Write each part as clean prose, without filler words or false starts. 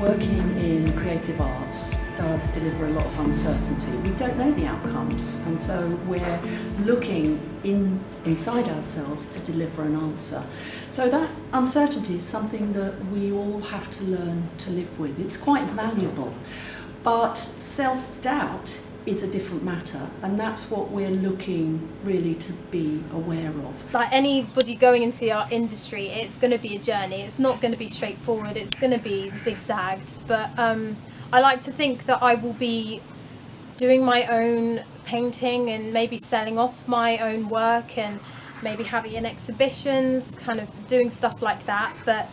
working in creative arts does deliver a lot of uncertainty. We don't know the outcomes, and so we're looking inside ourselves to deliver an answer. So that uncertainty is something that we all have to learn to live with. It's quite valuable, but self-doubt is a different matter, and that's what we're looking really to be aware of. Like anybody going into the art industry, it's going to be a journey. It's not going to be straightforward. It's going to be zigzagged, but I like to think that I will be doing my own painting and maybe selling off my own work and maybe having in exhibitions, kind of doing stuff like that. But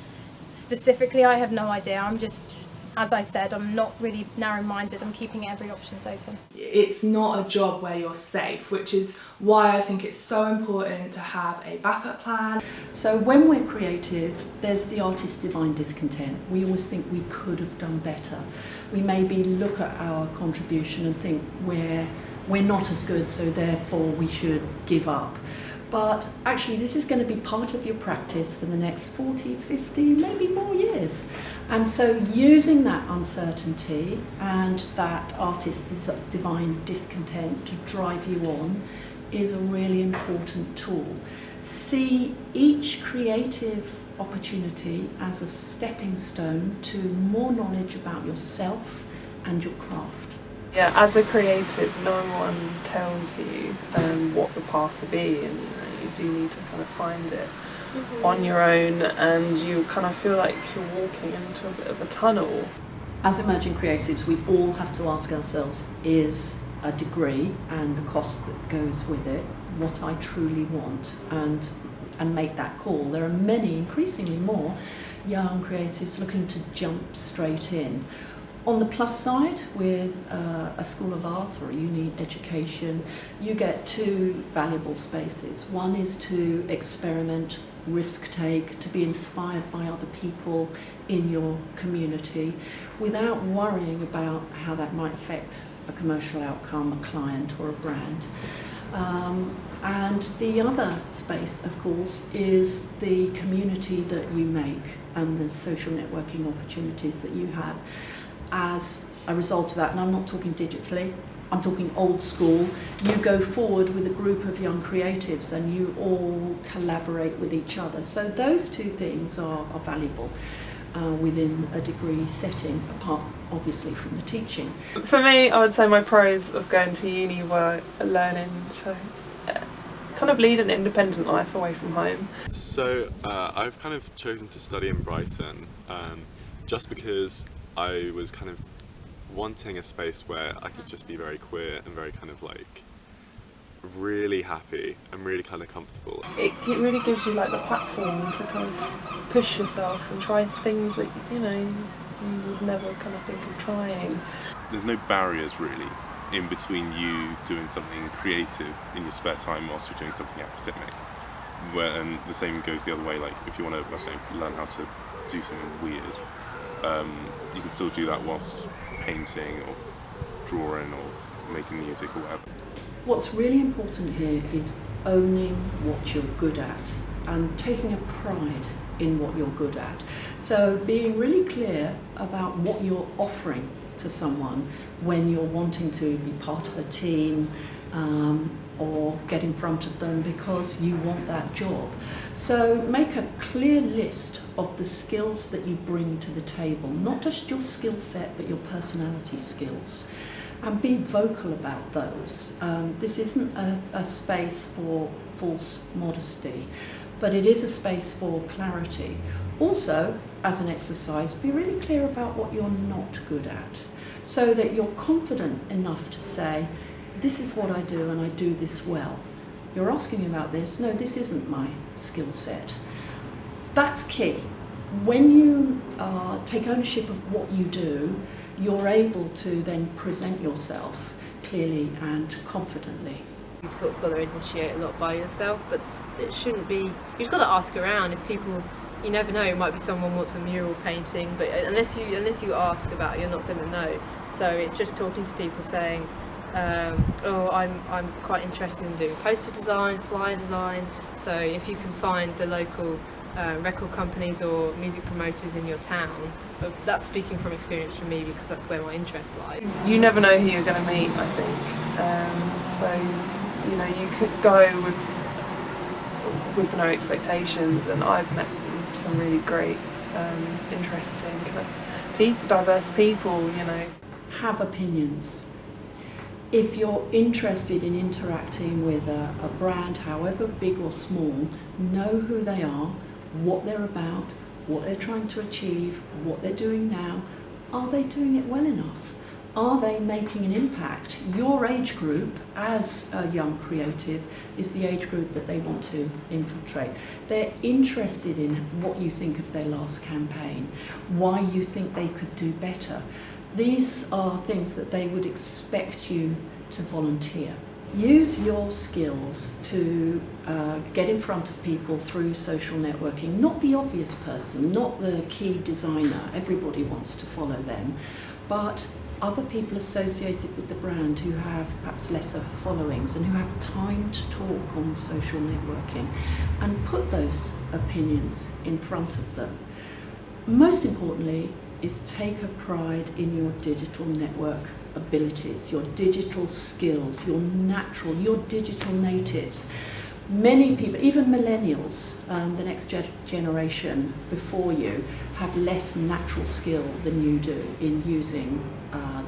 specifically, I have no idea. I'm just, as I said, I'm not really narrow-minded. I'm keeping every option open. It's not a job where you're safe, which is why I think it's so important to have a backup plan. So when we're creative, there's the artist's divine discontent. We always think we could have done better. We maybe look at our contribution and think we're not as good, so therefore we should give up. But actually this is going to be part of your practice for the next 40, 50, maybe more years. And so using that uncertainty and that artist's divine discontent to drive you on is a really important tool. See each creative opportunity as a stepping stone to more knowledge about yourself and your craft. Yeah, as a creative, no one tells you what the path will be, and you do need to kind of find it on your own, and you kind of feel like you're walking into a bit of a tunnel. As emerging creatives, we all have to ask ourselves, is a degree and the cost that goes with it what I truly want, and make that call. There are many, increasingly more, young creatives looking to jump straight in. On the plus side, with a School of Art or a uni education, you get two valuable spaces. One is to experiment, risk take, to be inspired by other people in your community without worrying about how that might affect a commercial outcome, a client or a brand. And the other space, of course, is the community that you make and the social networking opportunities that you have as a result of that. And I'm not talking digitally, I'm talking old school. You go forward with a group of young creatives and you all collaborate with each other. So those two things are valuable within a degree setting, apart obviously from the teaching. For me, I would say my pros of going to uni were learning to kind of lead an independent life away from home. So I've kind of chosen to study in Brighton just because I was kind of wanting a space where I could just be very queer and very kind of like really happy and really kind of comfortable. It really gives you like the platform to kind of push yourself and try things that you would never kind of think of trying. There's no barriers really in between you doing something creative in your spare time whilst you're doing something academic. And the same goes the other way. Like if you want to learn how to do something weird, you can still do that whilst painting or drawing or making music or whatever. What's really important here is owning what you're good at and taking a pride in what you're good at. So being really clear about what you're offering to someone when you're wanting to be part of a team or get in front of them because you want that job. So make a clear list of the skills that you bring to the table, not just your skill set but your personality skills, and be vocal about those. This isn't a space for false modesty, but it is a space for clarity. Also, as an exercise, be really clear about what you're not good at, so that you're confident enough to say, this is what I do and I do this well. You're asking me about this, no, this isn't my skill set. That's key. When you take ownership of what you do, you're able to then present yourself clearly and confidently. You've sort of got to initiate a lot by yourself, but it shouldn't be, you've just got to ask around. If people, you never know, it might be someone wants a mural painting, but unless you ask about it, you're not going to know. So it's just talking to people saying, oh, I'm quite interested in doing poster design, flyer design, so if you can find the local record companies or music promoters in your town. But that's speaking from experience from me, because that's where my interests lie. You never know who you're going to meet, I think. So, you know, you could go with no expectations, and I've met some really great, interesting, kind of diverse people, you know. Have opinions. If you're interested in interacting with a brand, however big or small, know who they are, what they're about, what they're trying to achieve, what they're doing now. Are they doing it well enough? Are they making an impact? Your age group, as a young creative, is the age group that they want to infiltrate. They're interested in what you think of their last campaign, why you think they could do better. These are things that they would expect you to volunteer. Use your skills to get in front of people through social networking. Not the obvious person, not the key designer, everybody wants to follow them, but other people associated with the brand who have perhaps lesser followings and who have time to talk on social networking, and put those opinions in front of them. Most importantly is take a pride in your digital network abilities, your digital skills, your digital natives. Many people, even millennials, the next generation before you, have less natural skill than you do in using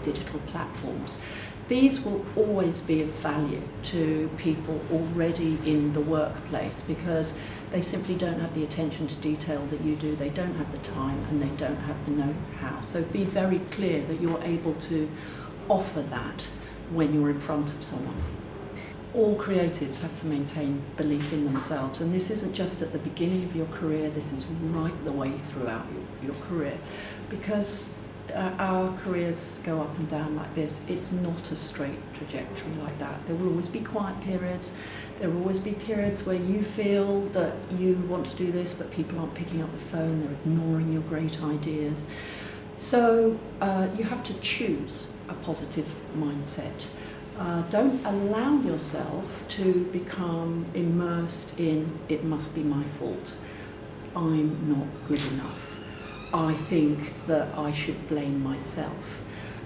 digital platforms. These will always be of value to people already in the workplace, because they simply don't have the attention to detail that you do, they don't have the time, and they don't have the know-how. So be very clear that you're able to offer that when you're in front of someone. All creatives have to maintain belief in themselves, and this isn't just at the beginning of your career, this is right the way throughout your career, because our careers go up and down like this. It's not a straight trajectory like that. There will always be quiet periods, there will always be periods where you feel that you want to do this but people aren't picking up the phone, they're ignoring your great ideas. So you have to choose a positive mindset. Don't allow yourself to become immersed in, it must be my fault, I'm not good enough, I think that I should blame myself.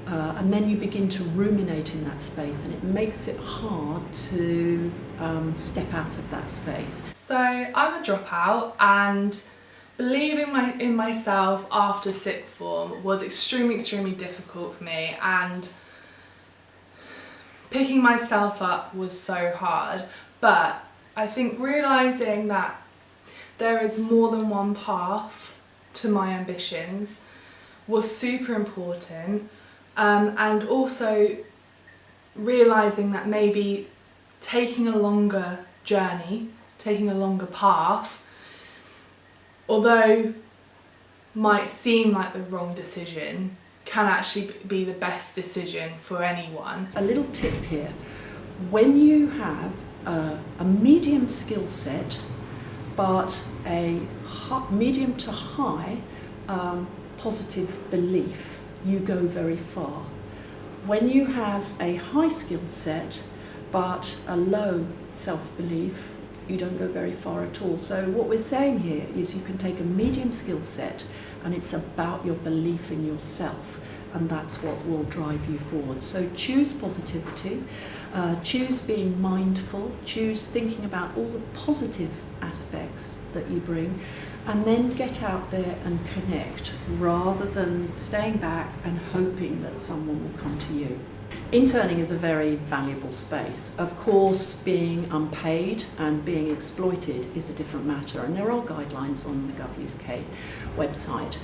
And then you begin to ruminate in that space, and it makes it hard to step out of that space. So I'm a dropout, and believing in myself after sixth form was extremely difficult for me, and picking myself up was so hard. But I think realising that there is more than one path to my ambitions was super important, and also realising that maybe taking a longer journey, taking a longer path, although might seem like the wrong decision, can actually be the best decision for anyone. A little tip here: when you have a medium skill set but a medium to high positive belief, you go very far. When you have a high skill set but a low self-belief, you don't go very far at all. So what we're saying here is you can take a medium skill set, and it's about your belief in yourself, and that's what will drive you forward. So choose positivity, choose being mindful, choose thinking about all the positive aspects that you bring, and then get out there and connect, rather than staying back and hoping that someone will come to you. Interning is a very valuable space. Of course, being unpaid and being exploited is a different matter, and there are guidelines on the Gov.uk website.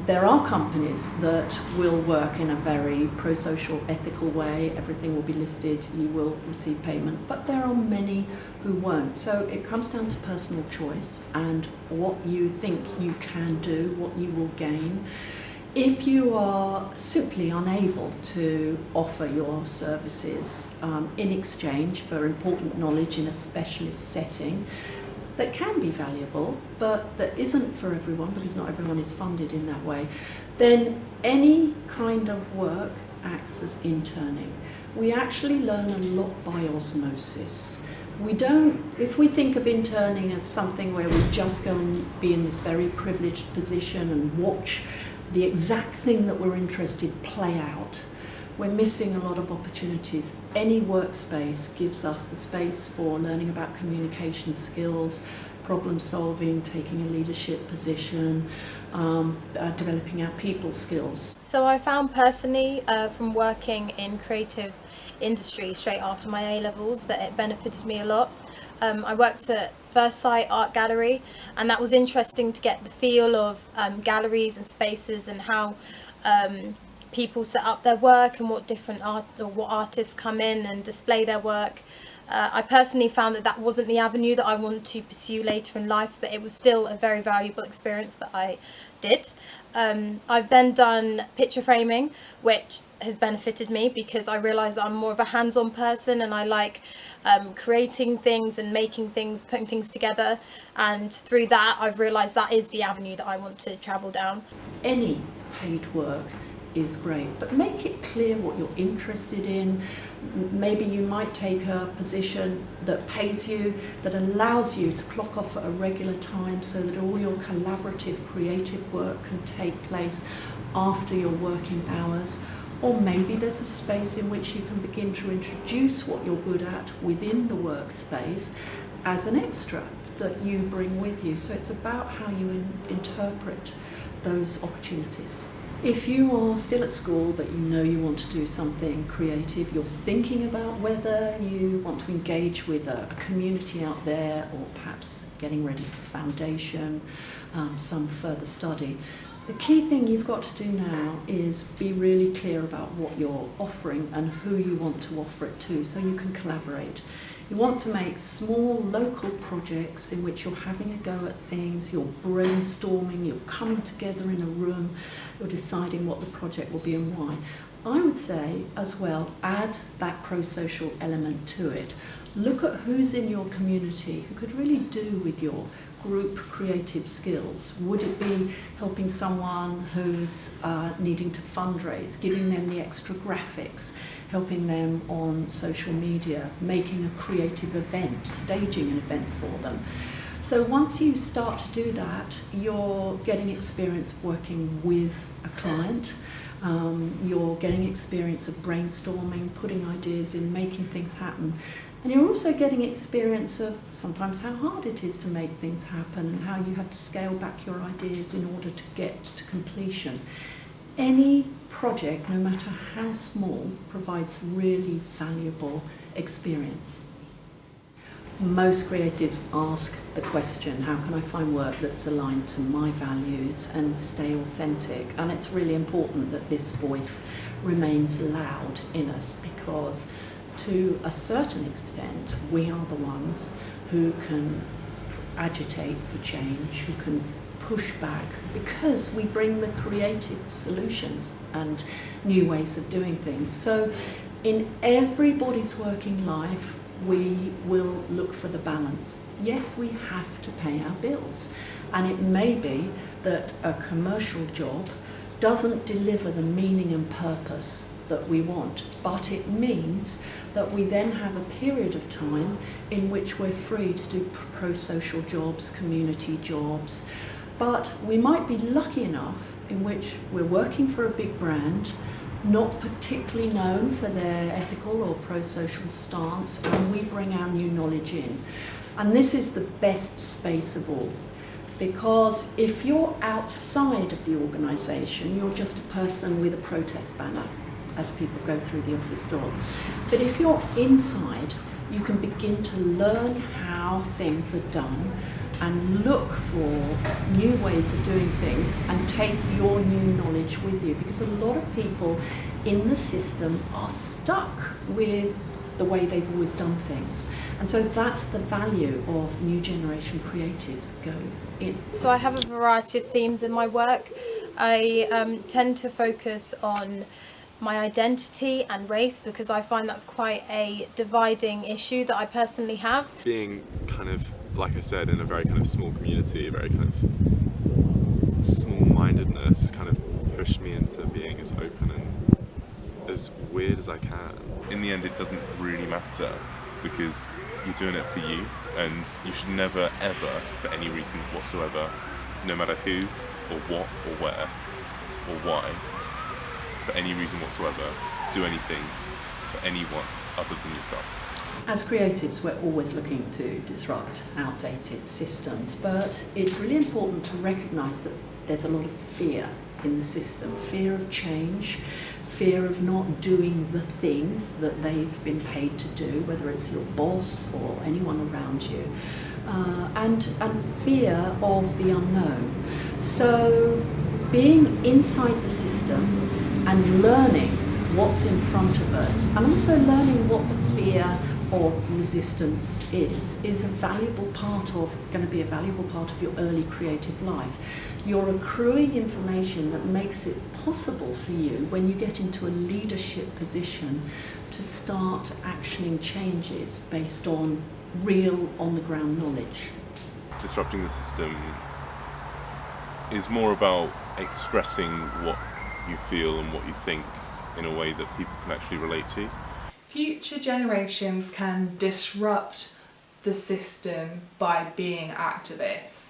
There are companies that will work in a very pro-social, ethical way. Everything will be listed, you will receive payment, but there are many who won't. So it comes down to personal choice and what you think you can do, what you will gain. If you are simply unable to offer your services in exchange for important knowledge in a specialist setting, that can be valuable, but that isn't for everyone, because not everyone is funded in that way, then any kind of work acts as interning. We actually learn a lot by osmosis. We don't, if we think of interning as something where we just go and be in this very privileged position and watch the exact thing that we're interested play out, we're missing a lot of opportunities. Any workspace gives us the space for learning about communication skills, problem solving, taking a leadership position, developing our people skills. So I found personally from working in creative industry straight after my A-levels that it benefited me a lot. I worked at First Sight Art Gallery, and that was interesting to get the feel of galleries and spaces and how people set up their work and what different what artists come in and display their work. I personally found that wasn't the avenue that I wanted to pursue later in life, but it was still a very valuable experience that I did. I've then done picture framing, which has benefited me because I realised that I'm more of a hands-on person and I like creating things and making things, putting things together, and through that I've realised that is the avenue that I want to travel down. Any paid work is great, but make it clear what you're interested in. Maybe you might take a position that pays you, that allows you to clock off at a regular time so that all your collaborative creative work can take place after your working hours. Or maybe there's a space in which you can begin to introduce what you're good at within the workspace as an extra that you bring with you. So it's about how you interpret those opportunities. If you are still at school but you know you want to do something creative, you're thinking about whether you want to engage with a community out there or perhaps getting ready for foundation, some further study, the key thing you've got to do now is be really clear about what you're offering and who you want to offer it to so you can collaborate. You want to make small local projects in which you're having a go at things, you're brainstorming, you're coming together in a room, you're deciding what the project will be and why. I would say as well, add that pro-social element to it. Look at who's in your community who could really do with your group creative skills. Would it be helping someone who's needing to fundraise, giving them the extra graphics, helping them on social media, making a creative event, staging an event for them? So once you start to do that, you're getting experience of working with a client, you're getting experience of brainstorming, putting ideas in, making things happen. And you're also getting experience of sometimes how hard it is to make things happen and how you have to scale back your ideas in order to get to completion. Any project, no matter how small, provides really valuable experience. Most creatives ask the question, how can I find work that's aligned to my values and stay authentic? And it's really important that this voice remains loud in us, because to a certain extent, we are the ones who can agitate for change, who can push back, because we bring the creative solutions and new ways of doing things. So in everybody's working life, we will look for the balance. Yes, we have to pay our bills, and it may be that a commercial job doesn't deliver the meaning and purpose that we want, but it means that we then have a period of time in which we're free to do pro-social jobs, community jobs, but we might be lucky enough in which we're working for a big brand, not particularly known for their ethical or pro-social stance, and we bring our new knowledge in. And this is the best space of all, because if you're outside of the organisation, you're just a person with a protest banner as people go through the office door. But if you're inside, you can begin to learn how things are done and look for new ways of doing things and take your new knowledge with you, because a lot of people in the system are stuck with the way they've always done things. And so that's the value of new generation creatives going in. So I have a variety of themes in my work. I tend to focus on my identity and race, because I find that's quite a dividing issue that I personally have. Being kind of, like I said, in a very kind of small community, a very kind of small-mindedness has kind of pushed me into being as open and as weird as I can. In the end, it doesn't really matter, because you're doing it for you, and you should never, ever, for any reason whatsoever, no matter who, or what, or where, or why, for any reason whatsoever, do anything for anyone other than yourself. As creatives, we're always looking to disrupt outdated systems, but it's really important to recognise that there's a lot of fear in the system, fear of change, fear of not doing the thing that they've been paid to do, whether it's your boss or anyone around you, and fear of the unknown. So being inside the system and learning what's in front of us, and also learning what the fear of resistance is a valuable part of, going to be a valuable part of your early creative life. You're accruing information that makes it possible for you when you get into a leadership position to start actioning changes based on real on-the-ground knowledge. Disrupting the system is more about expressing what you feel and what you think in a way that people can actually relate to. Future generations can disrupt the system by being activists.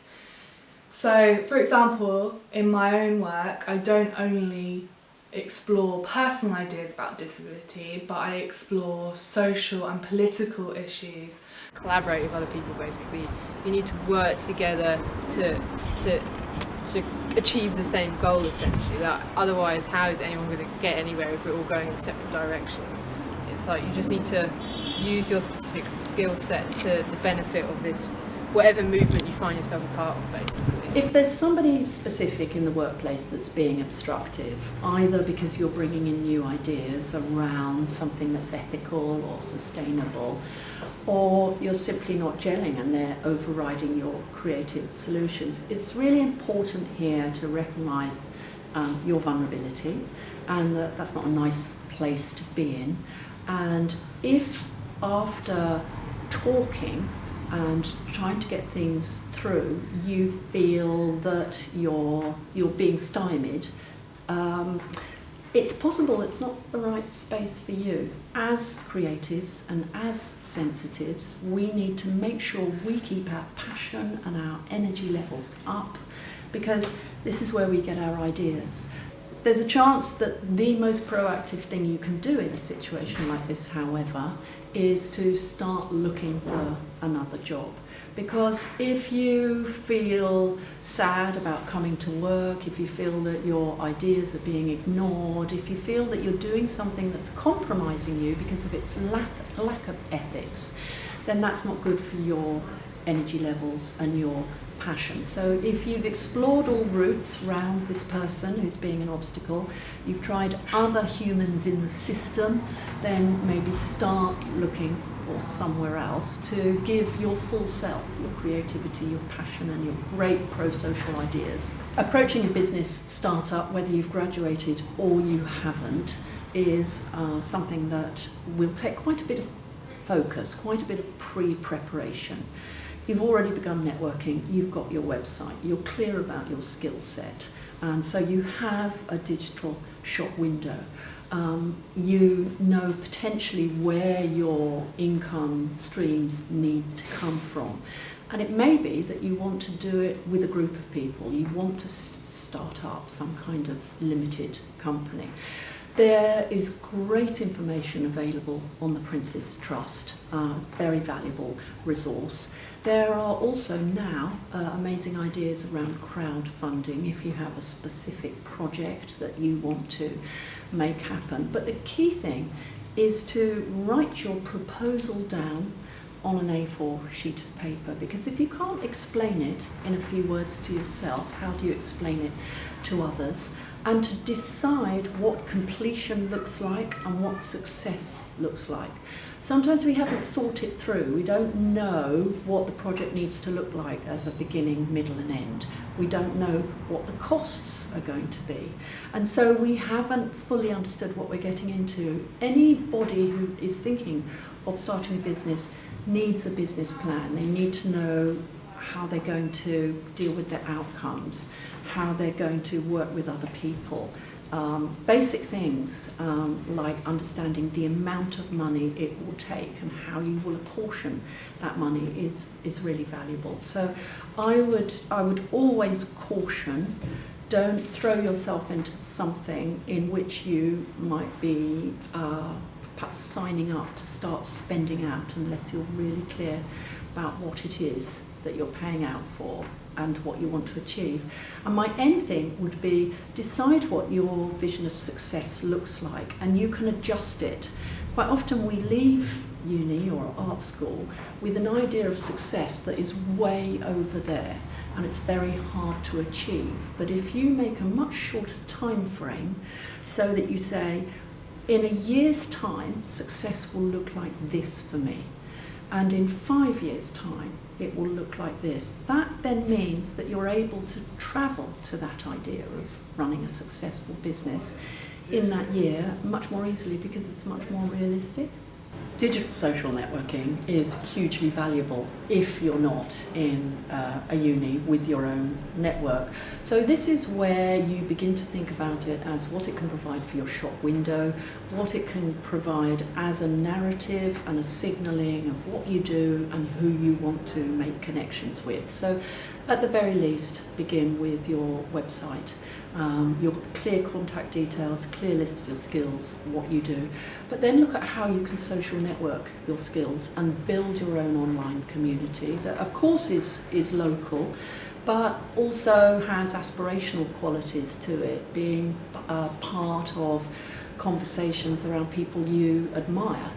So, for example, in my own work, I don't only explore personal ideas about disability, but I explore social and political issues. Collaborate with other people, basically. You need to work together to achieve the same goal, essentially. That otherwise, how is anyone going to get anywhere if we're all going in separate directions? It's like you just need to use your specific skill set to the benefit of this, whatever movement you find yourself a part of, basically. If there's somebody specific in the workplace that's being obstructive, either because you're bringing in new ideas around something that's ethical or sustainable, or you're simply not gelling and they're overriding your creative solutions, it's really important here to recognise your vulnerability, and that's not a nice place to be in. And if after talking and trying to get things through, you feel that you're being stymied, it's possible it's not the right space for you. As creatives and as sensitives, we need to make sure we keep our passion and our energy levels up, because this is where we get our ideas. There's a chance that the most proactive thing you can do in a situation like this, however, is to start looking for another job. Because if you feel sad about coming to work, if you feel that your ideas are being ignored, if you feel that you're doing something that's compromising you because of its lack of ethics, then that's not good for your energy levels and your passion. So if you've explored all routes around this person who's being an obstacle, you've tried other humans in the system, then maybe start looking for somewhere else to give your full self, your creativity, your passion and your great pro-social ideas. Approaching a business startup, whether you've graduated or you haven't, is something that will take quite a bit of focus, quite a bit of pre-preparation. You've already begun networking, you've got your website, you're clear about your skill set, and so you have a digital shop window. You know potentially where your income streams need to come from. And it may be that you want to do it with a group of people, you want to start up some kind of limited company. There is great information available on the Prince's Trust, very valuable resource. There are also now amazing ideas around crowdfunding if you have a specific project that you want to make happen. But the key thing is to write your proposal down on an A4 sheet of paper, because if you can't explain it in a few words to yourself, how do you explain it to others? And to decide what completion looks like and what success looks like. Sometimes we haven't thought it through. We don't know what the project needs to look like as a beginning, middle and end. We don't know what the costs are going to be. And so we haven't fully understood what we're getting into. Anybody who is thinking of starting a business needs a business plan. They need to know how they're going to deal with their outcomes, how they're going to work with other people, basic things like understanding the amount of money it will take and how you will apportion that money is really valuable. So I would always caution, don't throw yourself into something in which you might be perhaps signing up to start spending out unless you're really clear about what it is that you're paying out for and what you want to achieve. And my end thing would be decide what your vision of success looks like, and you can adjust it. Quite often we leave uni or art school with an idea of success that is way over there, and it's very hard to achieve. But if you make a much shorter time frame, so that you say, in a year's time, success will look like this for me, and in 5 years' time, it will look like this. That then means that you're able to travel to that idea of running a successful business in that year much more easily because it's much more realistic. Digital social networking is hugely valuable if you're not in a uni with your own network. So this is where you begin to think about it as what it can provide for your shop window, what it can provide as a narrative and a signalling of what you do and who you want to make connections with. So at the very least, begin with your website. Your clear contact details, clear list of your skills, what you do, but then look at how you can social network your skills and build your own online community that of course is local, but also has aspirational qualities to it, being part of conversations around people you admire,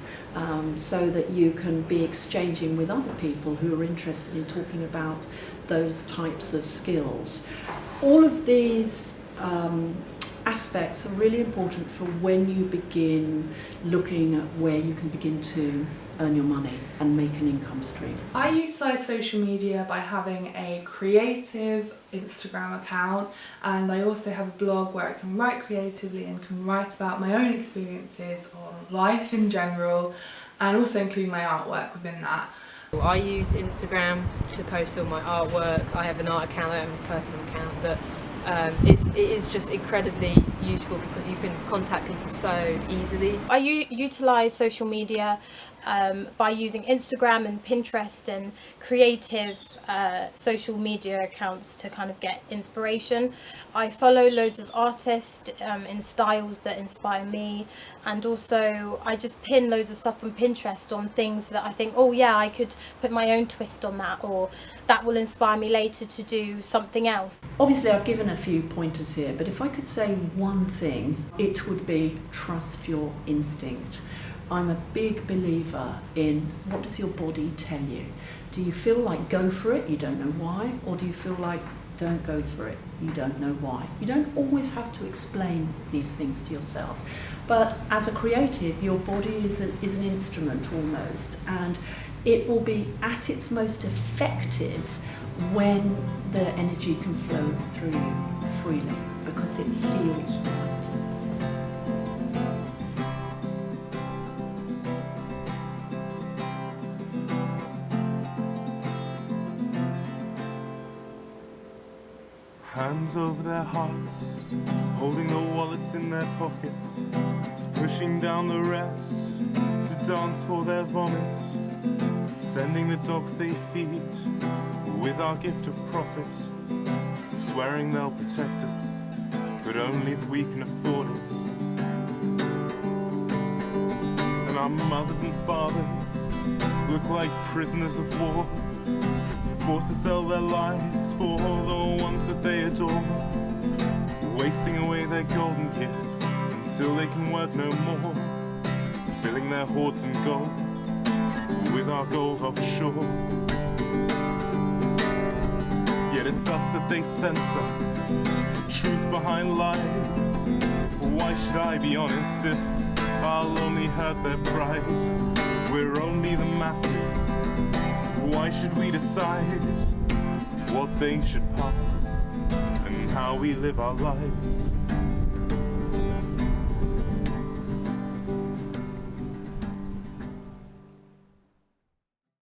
so that you can be exchanging with other people who are interested in talking about those types of skills. All of these aspects are really important for when you begin looking at where you can begin to earn your money and make an income stream. I utilise social media by having a creative Instagram account, and I also have a blog where I can write creatively and can write about my own experiences on life in general, and also include my artwork within that. I use Instagram to post all my artwork. I have an art account, I have a personal account, but it is just incredibly useful because you can contact people so easily. I utilise social media by using Instagram and Pinterest and creative social media accounts to kind of get inspiration. I follow loads of artists in styles that inspire me, and also I just pin loads of stuff on Pinterest on things that I think, oh yeah, I could put my own twist on that, or that will inspire me later to do something else. Obviously I've given a few pointers here, but if I could say one thing, it would be trust your instinct. I'm a big believer in what does your body tell you? Do you feel like go for it, you don't know why? Or do you feel like don't go for it, you don't know why? You don't always have to explain these things to yourself. But as a creative, your body is an instrument almost, and it will be at its most effective when the energy can flow through you freely because it feels right. Hands over their hearts, holding the wallets in their pockets, pushing down the rest to dance for their vomits, sending the dogs they feed with our gift of profit, swearing they'll protect us, but only if we can afford it. And our mothers and fathers look like prisoners of war, forced to sell their lives for the ones that they adore, wasting away their golden years until they can work no more, filling their hoards and gold with our gold offshore. Yet it's us that they censor, the truth behind lies. Why should I be honest if I'll only hurt their pride? We're only the masses. Why should we decide what they should pass and how we live our lives?